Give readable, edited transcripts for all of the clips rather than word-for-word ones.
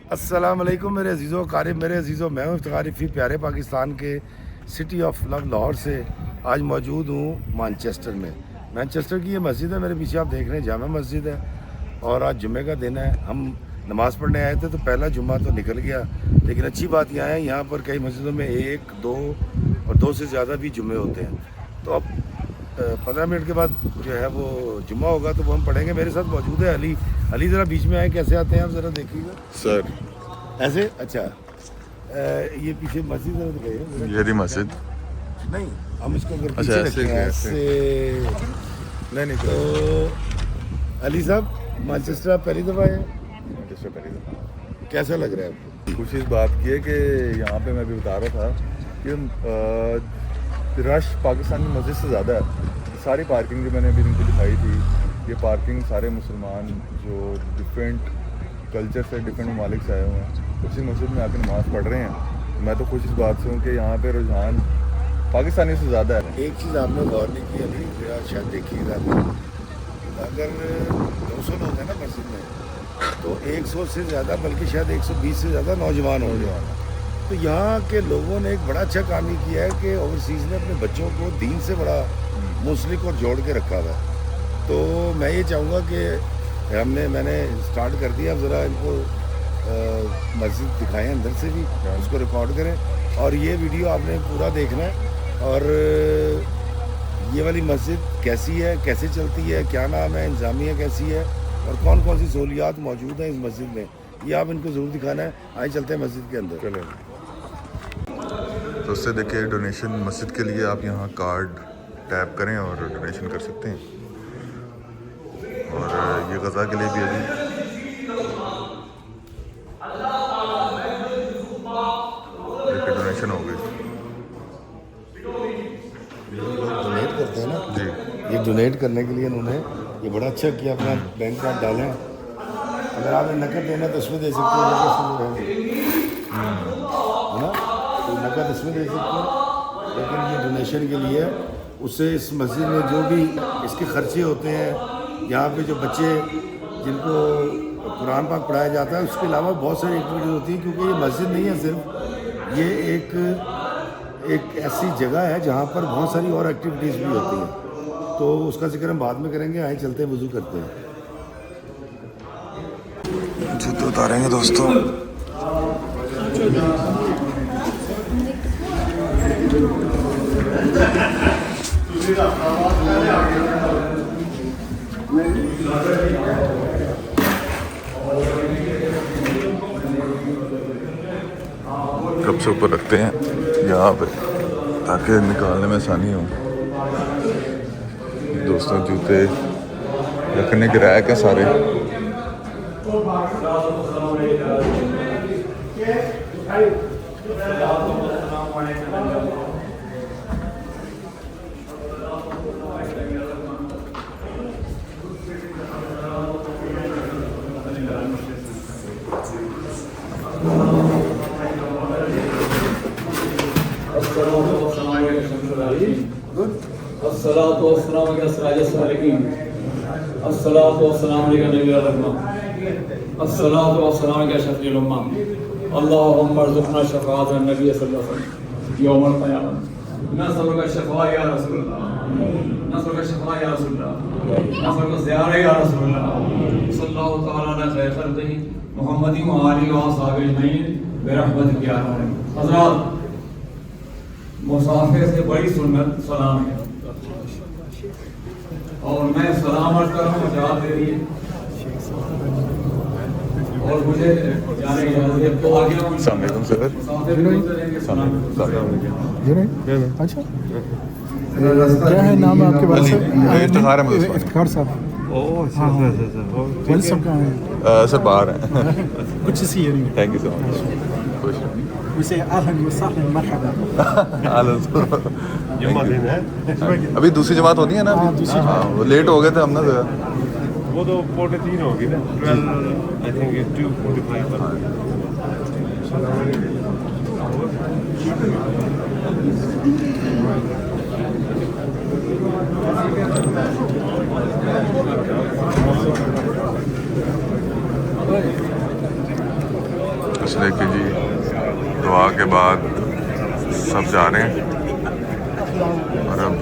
अस्सलाम वालेकुम मेरे अजीज़ों क़ारिब मेरे अजीज़ों, मैं हूँ इफ्तिखार रफ़ी प्यारे पाकिस्तान के सिटी ऑफ लव लाहौर से आज मौजूद हूँ मैनचेस्टर में। मैनचेस्टर की ये मस्जिद है, मेरे पीछे आप देख रहे हैं जामा मस्जिद है और आज जुम्मे का दिन है। हम नमाज़ पढ़ने आए थे तो पहला जुम्मा तो निकल गया, लेकिन अच्छी बात यह है यहाँ पर कई मस्जिदों में 1, 2 और 2 से ज़्यादा भी जुम्मे होते हैं। तो अब 15 मिनट के बाद जो है वो जुम्मा होगा तो वो हम पढ़ेंगे। मेरे साथ मौजूद है अली। अली ज़रा बीच में आए, कैसे आते हैं आप ज़रा देखिएगा सर। ऐसे। अच्छा ये पीछे मस्जिद है, दिखाइए। ये रही मस्जिद। नहीं, हम इसको अगर अच्छा, पीछे ऐसे रखें ऐसे। ऐसे नहीं तो अली साहब मैनचेस्टर आप पहली दफ़ा आए, इससे पहले तो कैसा लग रहा है आपको? कुछ इस बात की है कि यहाँ पे मैं भी बता रहा था कि रश पाकिस्तानी मस्जिद से ज़्यादा है। सारी पार्किंग जो मैंने अभी इनको दिखाई थी, ये पार्किंग सारे मुसलमान जो डिफरेंट कल्चर से डिफरेंट ममालिक से आए हुए हैं उसी मस्जिद में आकर नमाज़ पढ़ रहे हैं। मैं तो खुश इस बात से हूँ कि यहाँ पे रुझान पाकिस्तानी से ज़्यादा है। एक चीज़ आपने गौर नहीं की अली, शायद देखिएगा, अगर 200 लोग हैं ना मस्जिद में तो 100 से ज़्यादा, बल्कि शायद 120 से ज़्यादा नौजवान होंगे। तो यहाँ के लोगों ने एक बड़ा अच्छा काम ही किया है कि ओवरसीज़ ने अपने बच्चों को दीन से बड़ा मुंसलिक और जोड़ के रखा हुआ है। तो मैं ये चाहूँगा कि मैंने स्टार्ट कर दिया, अब ज़रा इनको मस्जिद दिखाएं अंदर से भी, उसको रिकॉर्ड करें और ये वीडियो आपने पूरा देखना है। और ये वाली मस्जिद कैसी है, कैसे चलती है, क्या नाम है, इंतज़ामिया कैसी है और कौन कौन सी सहूलियात मौजूद हैं इस मस्जिद में, ये आप इनको ज़रूर दिखाना है। आइए चलते हैं मस्जिद के अंदर। चलें। तो उससे देखिए डोनेशन मस्जिद के लिए आप यहाँ कार्ड टैप करें और डोनेशन कर सकते हैं। और ये गज़ा के लिए भी है जी। देखिए डोनेशन हो गई डोनेट करते हैं ना जी। ये डोनेट करने के लिए इन्होंने ये बड़ा अच्छा किया, अपना बैंक कार्ड डालें। अगर आपने नकद देना तो इसमें दे सकते हो, है ना, तो नकद इसमें दे सकते हो, लेकिन ये डोनेशन के लिए उससे इस मस्जिद में जो भी इसके खर्चे होते हैं, यहाँ पे जो बच्चे जिनको कुरान पाक पढ़ाया जाता है, उसके अलावा बहुत सारी एक्टिविटीज़ होती हैं, क्योंकि ये मस्जिद नहीं है सिर्फ, ये एक ऐसी जगह है जहाँ पर बहुत सारी और एक्टिविटीज़ भी होती हैं। तो उसका जिक्र हम बाद में करेंगे। आइए चलते हैं, वज़ू करते हैं। जूते उतारेंगे दोस्तों। कब से ऊपर रखते हैं यहाँ पे ताकि निकालने में आसानी हो। दोस्तों जूते रखने के रैक है सारे। अस्सलातु वस्सलामु अला सिराजिस सालिकीन, अस्सलातु वस्सलामु अला नबिय्यिर रहमा, अस्सलातु वस्सलामु अला शफीउल उम्मा, अल्लाहुम्मा अर्ज़ुक़ना शफ़ाअतन नबी सल्लल्लाहु अलैहि वसल्लम यौमल क़यामह, नसअलुका शफ़ाअत या रसूलल्लाह, नसअलुका शफ़ाअत या रसूलल्लाह, नसअलुका ज़ियारत या रसूलल्लाह, सल्लल्लाहु तआला अला खैर ख़ल्क़िही मुहम्मदिन व आलिहि व अस्हाबिही अजमईन बिरहमतिक या अर्हम। हज़रात, मुसाफिर से बड़ी सुन्नत सलाम है और मैं सलाम अर्ज़ कर रहा हूँ, जवाब दे रही है और मुझे जाने की इजाज़त है। तो आगे हम सामने सर मुसाफिर को देंगे सलाम। अच्छा, क्या है नाम है आपके पास? इफ्तिखार है मुझे। इफ्तिखार साहब। वली साहब कहाँ हैं? सर बाहर है। कुछ सी नहीं। Thank you so much. खुश वैसे अहलन व सहलन मरहबा। जुम्मा दिन है अभी दूसरी जमात होती है ना। हाँ, दूसरी जमात। वो लेट हो गए थे हम ना जरा। वो तो 4:03 होगी ना, 12 आई थिंक 2:45 बस देखिए जी, दुआ के बाद सब जा रहे हैं और अब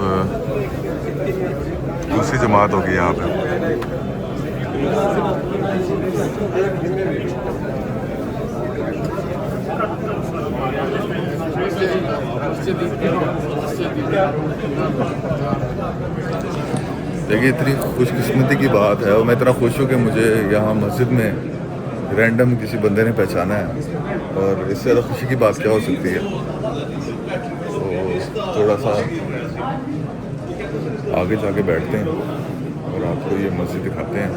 दूसरी जमात होगी यहाँ पे। देखिए इतनी खुशकिस्मती की बात है और मैं इतना खुश हूँ कि मुझे यहाँ मस्जिद में रैंडम किसी बंदे ने पहचाना है, और इससे ज़्यादा खुशी की बात क्या हो सकती है। तो थोड़ा सा आगे जाके बैठते हैं और आपको ये मस्जिद दिखाते हैं।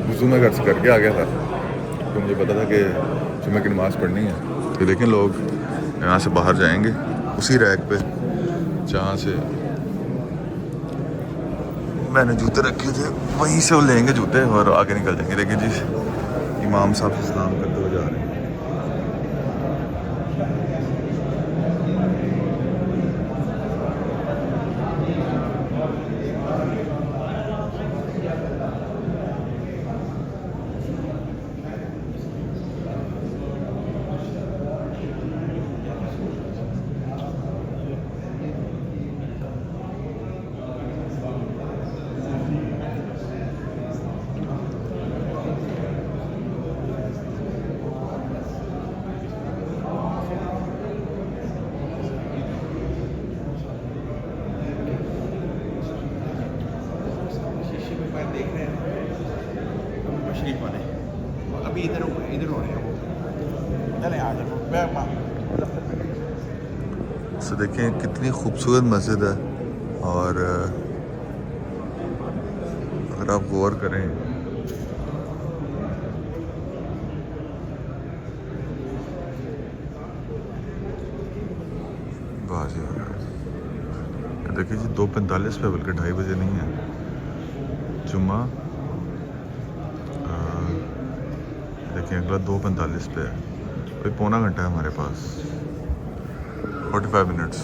वज़ू मैं घर से करके आ गया था तो मुझे पता था कि जुम्मे की नमाज़ पढ़नी है। तो लेकिन लोग यहाँ से बाहर जाएंगे उसी रैक पे जहाँ से मैंने जूते रखे थे, वहीं से वो लेंगे जूते और आगे निकल जाएंगे। देखिए जी, इमाम साहब से सलाम करते हुए जा रहे हैं। अभी इधर हो रहे हैं वो, चले आ जाओ। तो देखें कितनी खूबसूरत मस्जिद है, और अगर आप गौर करें बाजी, देखिए जी 2:45 पे, बल्कि 2:30 बजे नहीं है जुम्मा। देखिए अगला 2:45 पे है, कोई पौना घंटा है हमारे पास, 45 मिनट्स।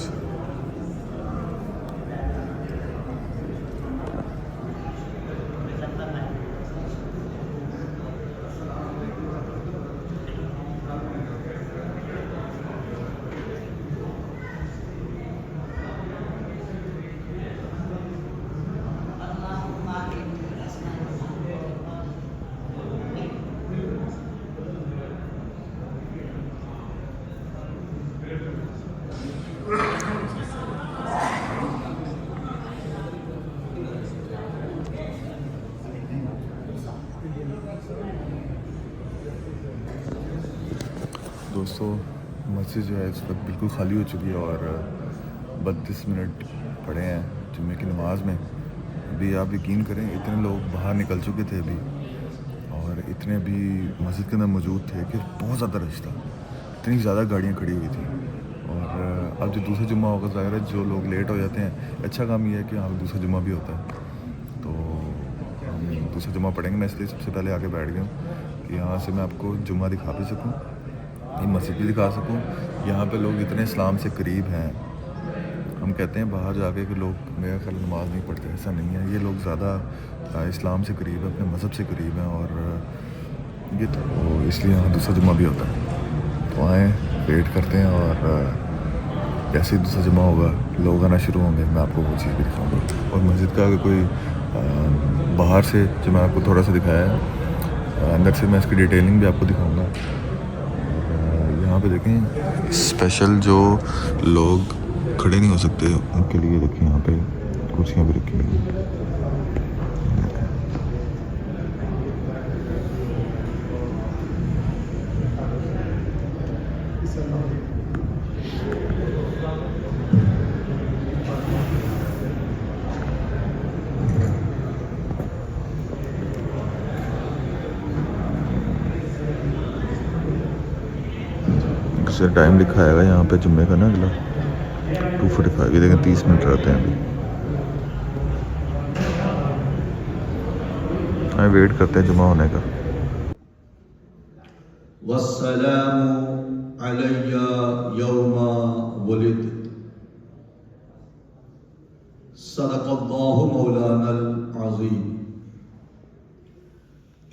दोस्तों मस्जिद जो है इस वक्त बिल्कुल खाली हो चुकी है और 32 मिनट पड़े हैं जुम्मे की नमाज़ में। अभी आप यकीन करें इतने लोग बाहर निकल चुके थे अभी, और इतने भी मस्जिद के अंदर मौजूद थे कि बहुत ज़्यादा रश था, इतनी ज़्यादा गाड़ियाँ खड़ी हुई थी। और अब जो दूसरा जुम्मा होगा, ज़ाहिर है जो लोग लेट हो जाते हैं, अच्छा काम ये है कि यहाँ पर दूसरा जुम्मा भी होता है, तो हम दूसरा जुम्मा पढ़ेंगे। मैं इसलिए सबसे पहले आके बैठ गया हूँ कि यहाँ से मैं आपको जुम्मा दिखा भी सकूँ, ये मस्जिद भी दिखा सकूँ। यहाँ पे लोग इतने इस्लाम से करीब हैं, हम कहते हैं बाहर जाके कि लोग मेरा ख्याल नमाज़ नहीं पढ़ते, ऐसा नहीं है। ये लोग ज़्यादा इस्लाम से करीब है, अपने मज़हब से करीब हैं, और ये तो इसलिए यहाँ दूसरा जुम्मा भी होता है। तो आएँ, वेट करते हैं, और जैसे ही दूसरा जुम्मा होगा लोग आना शुरू होंगे, मैं आपको वो चीज़ भी दिखाऊँगा। और मस्जिद का अगर कोई बाहर से जो मैं आपको थोड़ा सा दिखाया है, अंदर से मैं इसकी डिटेलिंग भी आपको दिखाऊँगा। यहाँ पे देखें स्पेशल जो लोग खड़े नहीं हो सकते उनके लिए देखें यहाँ पे कुर्सियाँ भी रखी हुई हैं। से टाइम लिखा आएगा यहाँ पे जुम्मे का ना, अगला 2:45, ये देखें 30 मिनट रहते हैं अभी। हाँ, वेट करते हैं जुम्मा होने का। वस्सलामु अलैया यौमा वुलिद, सदक़ल्लाहु मौलानल अज़ीम।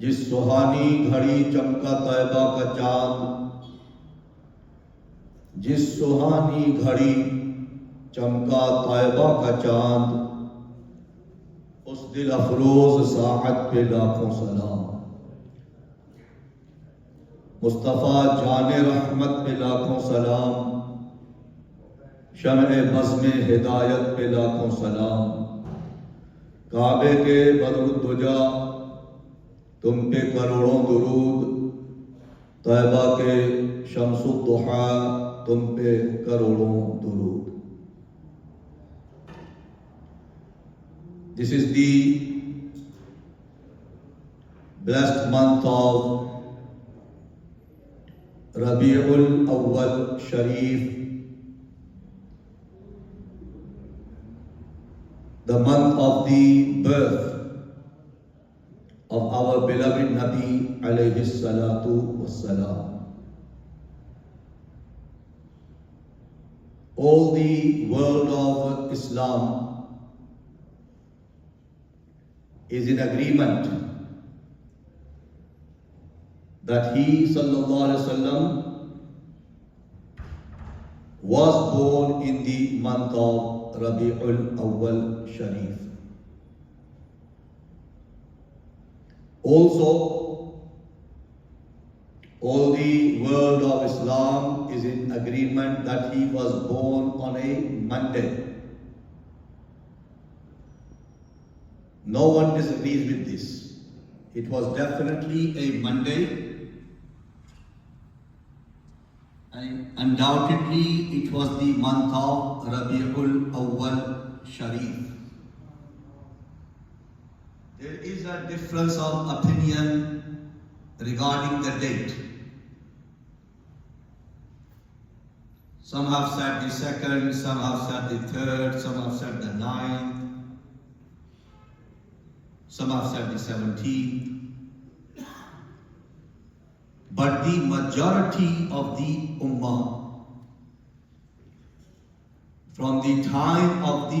जिस सुहानी घड़ी चमका तैबा का चांद जिस सुहानी घड़ी चमका तैबा का चांद उस दिल अफरोज साअत पे लाखों सलाम मुस्तफ़ा जाने रहमत पे लाखों सलाम शम्ए बज़्म हिदायत पे लाखों सलाम काबे के बदरुद्दुजा तुम पे करोड़ों दुरूद तैबा के शम्सुद्दुहा तुम पे करोड़ों दुरूद This is the blessed month of Rabi'ul Awwal Sharif, the month of the birth of our beloved Nabi alayhi salatu wassalam. All the world of Islam is in agreement that he sallallahu alaihi wasallam was born in the month of Rabi'ul Awwal Sharif. Also, all the world of Islam is in agreement that he was born on a Monday. No one disagrees with this. It was definitely a Monday, and undoubtedly it was the month of Rabi'ul Awwal Sharif. There is a difference of opinion regarding the date. Some have said the 2nd, some have said the 3rd, some have said the 9th. Some have said the 17th, but the majority of the Ummah, from the time of the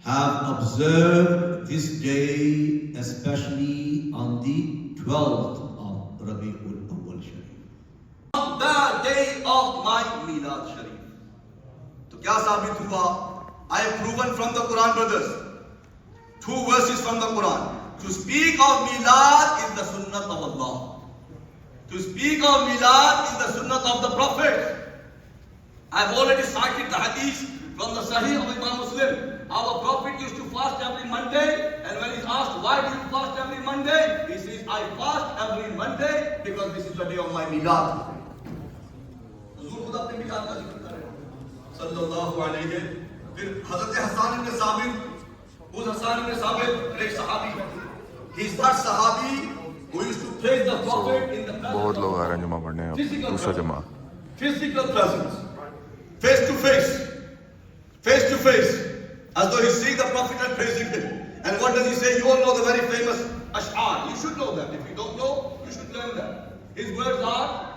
have observed this day, especially on the 12th of Rabi'ul Awwal Sharif, the day of my Milad Sharif. तो क्या साबित हुआ? I have proven from the Quran, brothers, 2 verses from the Quran. To speak of Milad is the sunnah of Allah. To speak of Milad is the sunnah of the Prophet. I have already cited the hadith from the Sahih of Imam Muslim. Our Prophet used to fast every Monday, and when he's asked, why do you fast every Monday? He says, I fast every Monday because this is the day of my Milad. Huzur khud apne Milad ka zikr kar rahe hain. Sallallahu alayhi wa फिर हज़रत हसन इब्न साबित, उस हसन इब्न साबित एक सहाबी, he is that sahabi who used to face the prophet in the presence. बहुत लोग आ रहे हैं जुमा पढ़ने अब दूसरा जुमा. Physical presence, face to face, as though he's seeing the prophet and praising him. And what does he say? You all know the very famous Ash'ar. You should know that. If you don't know, you should learn that. His words are,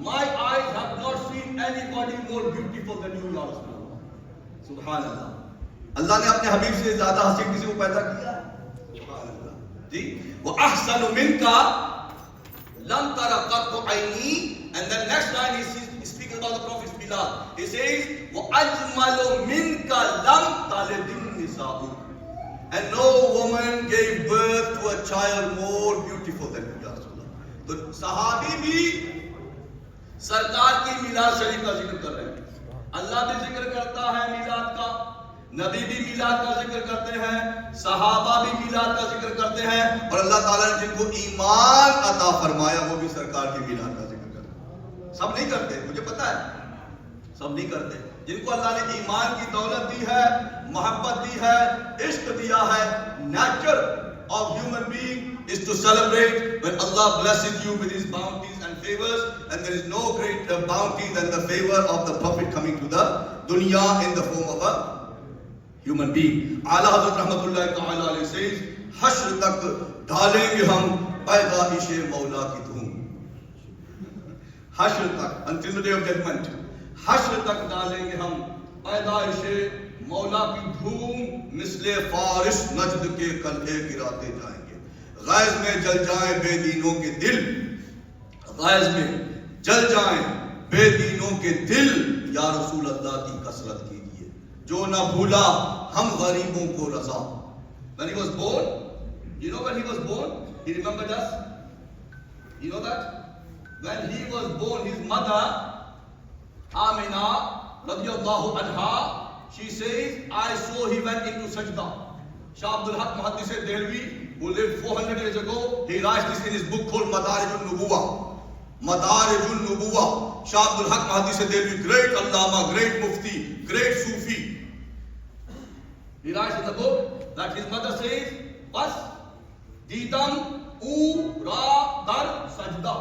My eyes have not seen anybody more beautiful than you, Ya Rasulullah. सुभान अल्लाह, अल्लाह ने अपने हबीब से ज्यादा हसीन किसी को पैदा किया? सुभान अल्लाह जी। वो अहसनु मिनका लम तरा कत्तु Anne, and the next line he speaks about the prophet's milad. He says wa ajmalu minka lam talidin nisa'u, and no woman gave birth to a child more beautiful than you, ya Rasulullah. तो सहाबी भी सरकार की मिलाद शरीफ का जिक्र कर रहे हैं। अल्लाह भी जिक्र करता है मिलाद का, नबी भी मिलाद का जिक्र करते हैं, सहाबा भी मिलाद का जिक्र करते हैं, और अल्लाह ताला ने जिनको ईमान अता फरमाया वो भी सरकार की मिलाद का जिक्र करते हैं। सब नहीं करते, मुझे पता है, सब नहीं करते। जिनको अल्लाह ने ईमान की दौलत दी है, मोहब्बत दी है, इश्क दिया है, nature of human being is to celebrate when Allah blesses you with His bounties and favors, and there is no greater bounty than the favor of the Prophet coming to the dunya in the form of a human being. Ala Hazrat Rahmatullahi Ta'ala alayhi says, हश्र तक डालेंगे हम पैदाइशे मौला की धूम। हश्र तक, until the day of judgment, हश्र तक डालेंगे हम पैदाइशे मौला की धूम, मिसले फारिश नजद के कल्हे गिराते जाएंगे। गैज में जल जाए बेदीनों के दिल, गैज में जल जाए बेदीनों के दिल, या रसूल अल्लाह की कसरत कीजिए, जो ना भूला हम गरीबों को रजा। When he was born, you know when he was born, he remembered us. You know that? When he was born, his mother, Amina, radiyallahu anha, she says, I saw he went into sajda. Shah Abdul Haq Muhaddis Dehlvi, who lived 400 years ago, he writes this in his book called Madarijun Nubuwa. Madarijun Nubuwa. Shah Abdul Haq Muhaddis Dehlvi, great Allama, great Mufti, great Sufi. He writes in the book that his mother says, Bas Didam U Ra Dar Sajda.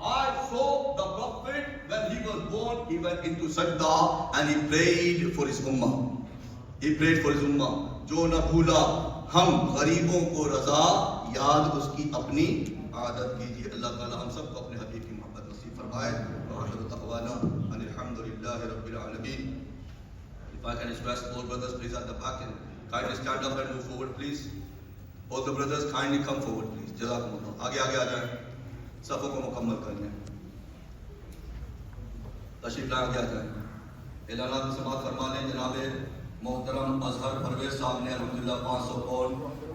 I saw the Prophet when he was born, he went into sajda and he prayed for his ummah. He prayed for his ummah. जो न भूला हम गरीबों को रजा, याद उसकी अपनी आदत कीजिए। अल्लाह ताला हम सबको अपने हबीब की मोहब्बत नसीब फरमाए। अल्हम्दुलिल्लाह रब्बिल आलमीन। If I can express all brothers please at the back and kindly stand up and move forward please. All the brothers kindly come forward please. जज़ाकुमुल्लाह। आगे आगे आ जाएं, सफ़ों को मुकम्मल कर लें। तशरीफ लाए आगे आ जाएं। एलानात में समाअत फरमा लें। जनाब मोहतरम अजहर परवेज साहब ने अल्हम्दुलिल्लाह 500 पाउंड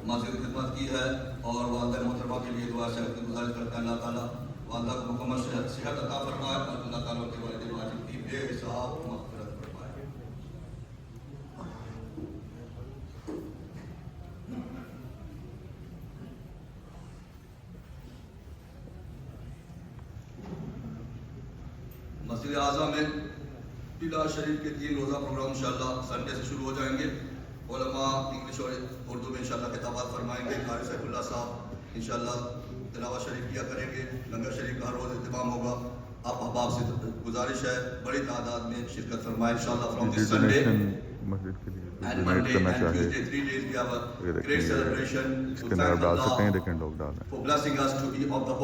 मस्जिद खिदमत की है और वालिदा मोहतरमा के लिए दुआ से गुजारिश करते हैं अल्लाह ताला वालिदा को मुकम्मल सेहत अता फरमाए और अल्लाह ताला के वालिद वाजिब की बेहिसाब मग़फ़िरत फरमाए। मस्जिद आज़ा में बिला शरीफ के 3 रोज़ा प्रोग्राम इंशाअल्लाह संडे से शुरू हो जाएंगे। उलमा इंग्लिश और उर्दू में इंशाअल्लाह खिताबात फरमाएंगे। कारी सैफुल्लाह साहब इंशाअल्लाह तिलावत शरीफ किया करेंगे। लंगर शरीफ का हर रोज़ इंतजाम होगा। आप अहबाब से गुजारिश है बड़ी तादाद में शिरकत फरमाएं इंशाअल्लाह फ्रॉम दिस संडे मस्जिद के लिए and डोनेट करना चाहे Tuesday 3 days we have a great celebration to इसके अंदर आप thank डाल सकते हैं, Allah लेकिन लोग डाल for blessing us to be of the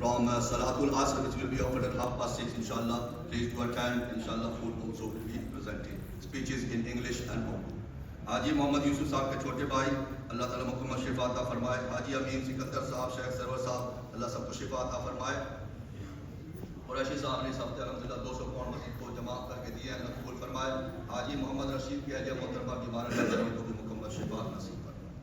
from Salatul Asr, which will be offered at 6:30 inshallah. Please do attend. Inshallah, food also will be presented. Speeches in English and Urdu. हाजी मोहम्मद यूसुफ साहब के छोटे भाई अल्लाह ताला मुकम्मल शिफा अता फरमाए। हाजी अमीन सिकंदर साहब, शेख सरवर साहब, अल्लाह सबको शिफा अता फरमाए। कुरैशी साहब ने सब अल्हम्दुलिल्लाह 200 पाउंड मस्जिद को जमा करके दिए हैं, कबूल फरमाए। हाजी मोहम्मद रशीद की अहलिया मोहतरमा बीमार है, अल्लाह को भी मुकम्मल शिफा नसीब फरमाए।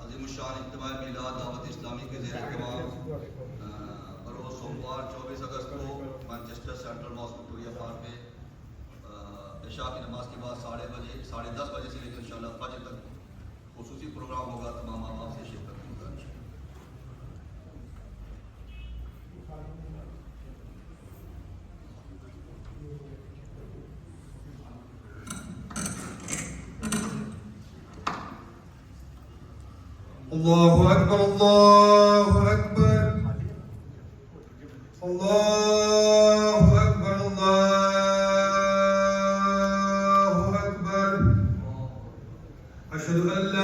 अज़ीमुश्शान इज्तिमाई मिलाद दावत इस्लामी के ज़ेर इत्तिमाम बरोज़ सोमवार 24 अगस्त को Manchester Central Mosque Victoria Park में इशा की नमाज के बाद 10:30 बजे से लेकर इंशाअल्लाह फजर तक खुसूसी प्रोग्राम होगा। तमाम अहबाब से शिरकत की गुजारिश है। Allahu Akbar, Allahu Akbar, Allahu Akbar, Allahu Akbar. Ashhadu an la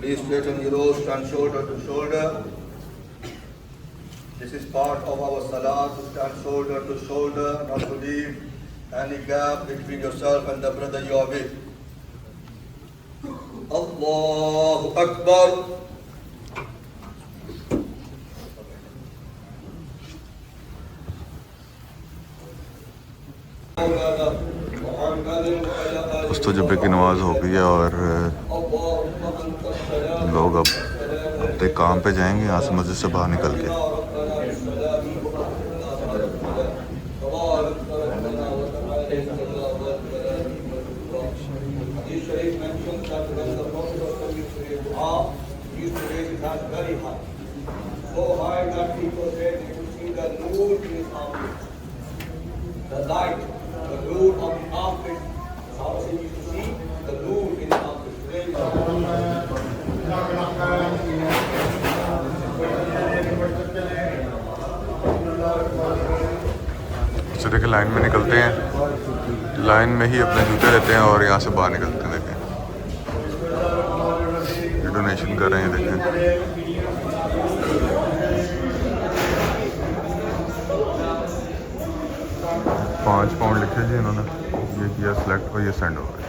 Please straighten your rows, stand shoulder to shoulder. This is part of our salah, to stand shoulder to shoulder, not to leave any gap between yourself and the brother you are with. Allahu Akbar. दोस्तों जब की नमाज हो गई है और लोग अब अपने काम पे जाएंगे यहाँ से मस्जिद से बाहर निकल के। So high that people said they could see the noor in his office. The light, the noor of the office. How he used to see the noor in his office. तो देखिए लाइन में निकलते हैं, line में ही अपने जूते लेते हैं और यहाँ से बाहर निकलते हैं। देखें ये डोनेशन कर रहे हैं, देखें £5 लिखे जी इन्होंने, ये किया सिलेक्ट और ये सेंड हो गया।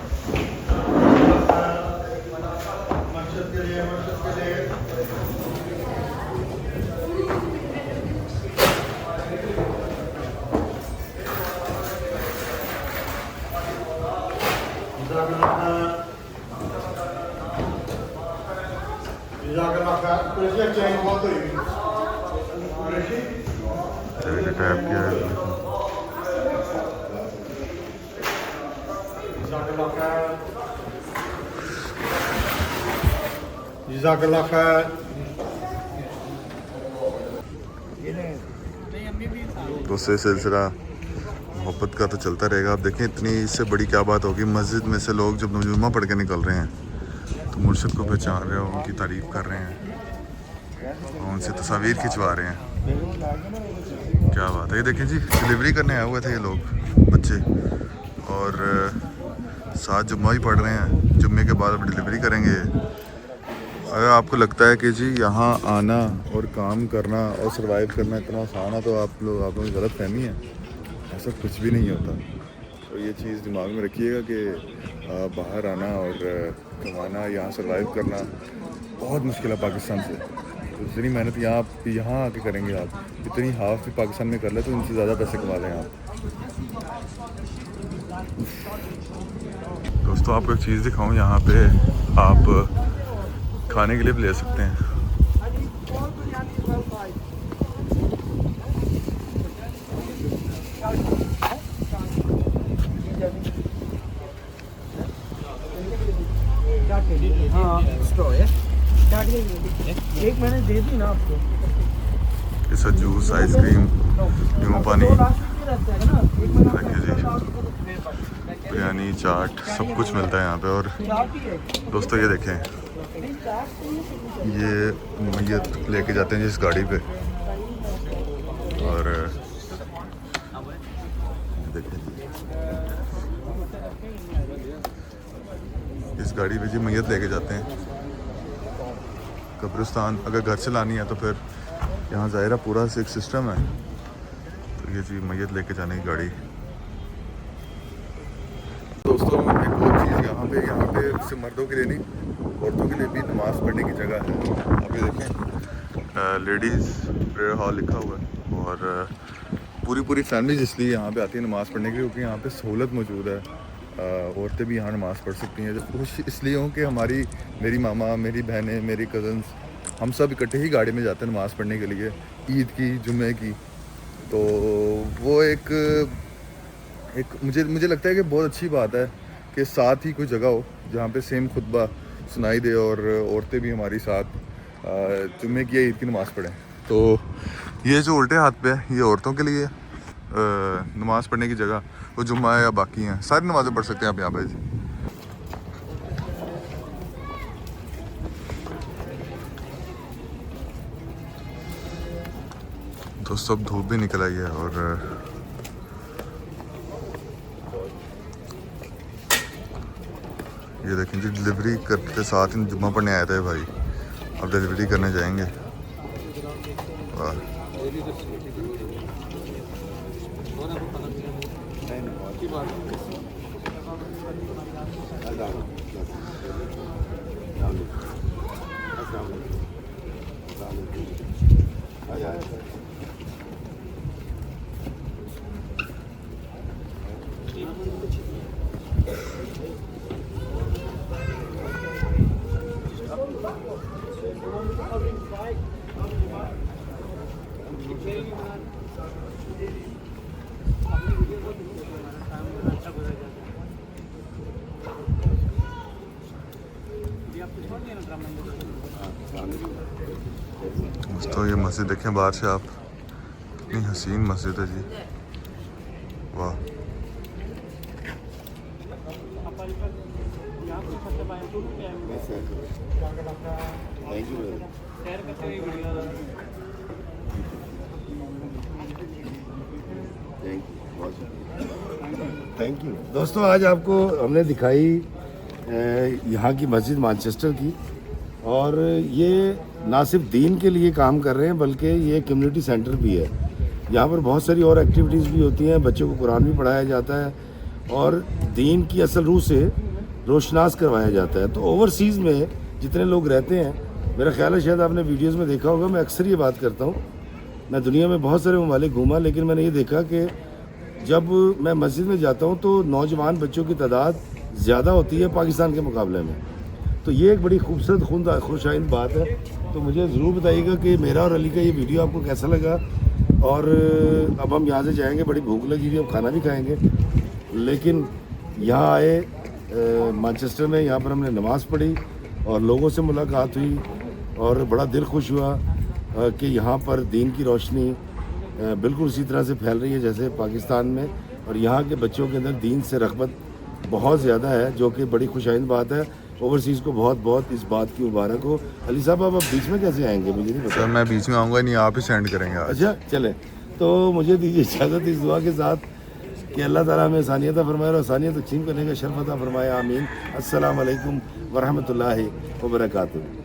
टैप किया है। जज़ाकल्लाह खैर। दोस्तों ये सिलसिला मोहब्बत का तो चलता रहेगा। आप देखें इतनी इससे बड़ी क्या बात होगी, मस्जिद में से लोग जब जुम्मा पढ़ के निकल रहे हैं तो मुर्शिद को पहचान रहे हैं, उनकी तारीफ़ कर रहे हैं और उनसे तस्वीर खिंचवा रहे हैं। क्या बात है। ये देखें जी, डिलीवरी करने आए हुए थे ये लोग बच्चे, और साथ जुम्मा ही पढ़ रहे हैं। जुम्मे के बाद अब डिलीवरी करेंगे। अगर आपको लगता है कि जी यहाँ आना और काम करना और सर्वाइव करना इतना आसान है तो आप लोगों की गलत फहमी है। ऐसा कुछ भी नहीं होता। तो ये चीज़ दिमाग में रखिएगा कि बाहर आना और कमाना, यहाँ सर्वाइव करना बहुत मुश्किल है पाकिस्तान से। तो जितनी मेहनत यहाँ आके करेंगे आप, इतनी हाफ भी पाकिस्तान में कर ले तो इनसे ज़्यादा पैसे कमा लें आप। दोस्तों आपको एक चीज़ दिखाऊँ, यहाँ पे आप खाने के लिए भी ले सकते हैं। एक मैंने दे दी ना आपको। इसका जूस, आइसक्रीम, नींबू पानी, देखिए जी, बिरयानी, चाट, सब कुछ मिलता है यहाँ पे। और दोस्तों ये देखें, ये मैयत लेके जाते हैं जिस गाड़ी पे, और देखिए इस गाड़ी पे जी मैयत लेके जाते हैं कब्रिस्तान। अगर घर से लानी है तो फिर यहाँ ज़ाहिरा पूरा से एक सिस्टम है। तो ये जी मैयत लेके जाने की गाड़ी। दोस्तों एक और चीज़ यहाँ पे सिर्फ मर्दों के लिए नहीं, औरतों के लिए भी नमाज़ पढ़ने की जगह है। अभी देखें लेडीज़ प्रेयर हॉल लिखा हुआ है, और पूरी फैमिली इसलिए यहाँ पे आती है नमाज़ पढ़ने के लिए क्योंकि यहाँ पे सहूलत मौजूद है। औरतें भी यहाँ नमाज़ पढ़ सकती हैं। खुश इसलिए हूँ कि मेरी मामा, मेरी बहनें, मेरी कज़न्स, हम सब इकट्ठे ही गाड़ी में जाते हैं नमाज़ पढ़ने के लिए, ईद की, जुम्मे की। तो वो एक मुझे लगता है कि बहुत अच्छी बात है कि साथ ही कोई जगह हो जहाँ पे सेम खुतबा सुनाई दे और औरतें भी हमारी साथ जुम्मे की या ईद की नमाज़ पढ़ें। तो ये जो उल्टे हाथ पे है ये औरतों के लिए नमाज़ पढ़ने की जगह, वो जुम्मा है या बाकी हैं, सारी नमाज़ें पढ़ सकते हैं आप यहाँ पे जी। दोस्तों अब धूप भी निकल आई है, और ये देखें जी, डिलीवरी करते साथ ही जुम्मा पढ़ने आया था भाई, अब डिलीवरी करने जाएंगे। वाह, तो ये मस्जिद देखें बाहर से आप, कितनी हसीन मस्जिद है जी। वाह, थैंक यू। दोस्तों आज आपको हमने दिखाई यहाँ की मस्जिद मैनचेस्टर की, और ये ना सिर्फ दीन के लिए काम कर रहे हैं बल्कि ये कम्युनिटी सेंटर भी है। यहाँ पर बहुत सारी और एक्टिविटीज़ भी होती हैं, बच्चों को कुरान भी पढ़ाया जाता है और दीन की असल रूह से रोशनास करवाया जाता है। तो ओवरसीज़ में जितने लोग रहते हैं, मेरा ख्याल है शायद आपने वीडियोज़ में देखा होगा, मैं अक्सर ये बात करता हूँ, मैं दुनिया में बहुत सारे ममालिक घूमा, लेकिन मैंने ये देखा कि जब मैं मस्जिद में जाता हूँ तो नौजवान बच्चों की तादाद ज़्यादा होती है पाकिस्तान के मुकाबले में। तो ये एक बड़ी खूबसूरत खुशाइंद बात है। तो मुझे ज़रूर बताइएगा कि मेरा और अली का ये वीडियो आपको कैसा लगा। और अब हम यहाँ से जाएंगे, बड़ी भूख लगी हुई, अब खाना भी खाएंगे। लेकिन यहाँ आए मैनचेस्टर में, यहाँ पर हमने नमाज़ पढ़ी और लोगों से मुलाकात हुई और बड़ा दिल खुश हुआ कि यहाँ पर दीन की रोशनी बिल्कुल उसी तरह से फैल रही है जैसे पाकिस्तान में, और यहाँ के बच्चों के अंदर दीन से रग़बत बहुत ज़्यादा है, जो कि बड़ी खुशाइंद बात है। ओवरसीज़ को बहुत बहुत इस बात की मुबारक हो। अली साहब आप अब बीच में कैसे आएंगे मुझे नहीं पता। सर मैं बीच में आऊँगा नहीं, आप ही सेंड करेंगे आज। अच्छा चले, तो मुझे दीजिए इजाज़त इस दुआ के साथ कि अल्लाह ताला हमें आसानियत फरमाए और आसानियत तक़सीम करने का शर्फ अता फरमाए। आमीन। अस्सलाम वालेकुम व रहमतुल्लाहि व बरकातुहू।